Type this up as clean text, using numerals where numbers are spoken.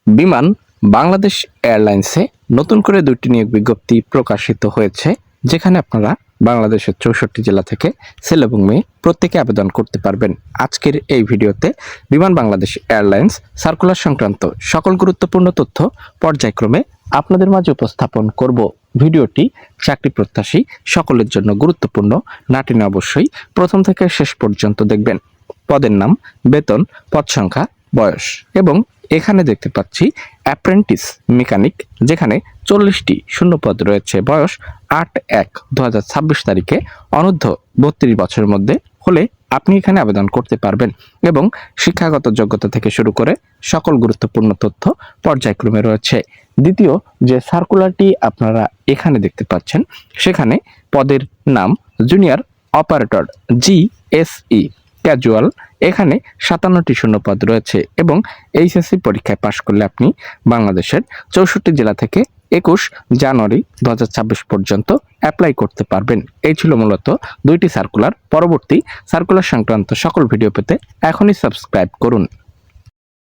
বিমান বাংলাদেশ এয়ারলাইন্সে নতুন করে ২টি নিয়োগ বিজ্ঞপ্তি প্রকাশিত হয়েছে, যেখানে আপনারা বাংলাদেশের ৬৪ জেলা থেকে ছেলে এবং মেয়ে প্রত্যেকে আবেদন করতে পারবেন। আজকের এই ভিডিওতে বিমান বাংলাদেশ এয়ারলাইন্স সার্কুলার সংক্রান্ত সকল গুরুত্বপূর্ণ তথ্য পর্যায়ক্রমে আপনাদের মাঝে উপস্থাপন করব। ভিডিওটি চাকরি প্রত্যাশী সকলের জন্য গুরুত্বপূর্ণ, না টেনে অবশ্যই প্রথম থেকে শেষ পর্যন্ত দেখবেন। পদের নাম, বেতন, পদ সংখ্যা, বয়স এবং এখানে দেখতে পাচ্ছি অ্যাপ্রেন্টিস মেকানিক, যেখানে 40টি শূন্যপদ রয়েছে। বয়স 8/1/2026 তারিখে অনূর্ধ্ব 32 বছরের মধ্যে হলে আপনি এখানে আবেদন করতে পারবেন এবং শিক্ষাগত যোগ্যতা থেকে শুরু করে সকল গুরুত্বপূর্ণ তথ্য পর্যায়ক্রমে রয়েছে। দ্বিতীয় যে সার্কুলারটি আপনারা এখানে দেখতে পাচ্ছেন, সেখানে পদের নাম জুনিয়র অপারেটর GSE ক্যাজুয়াল, এখানে 57টি শূন্যপদ রয়েছে এবং এইচএসসি পরীক্ষায় পাশ করলে আপনি বাংলাদেশের 64 জেলা থেকে 21 জানুয়ারি 2026 পর্যন্ত অ্যাপ্লাই করতে পারবেন। এই ছিল মূলত 2টি সার্কুলার। পরবর্তী সার্কুলার সংক্রান্ত সকল ভিডিও পেতে এখনই সাবস্ক্রাইব করুন।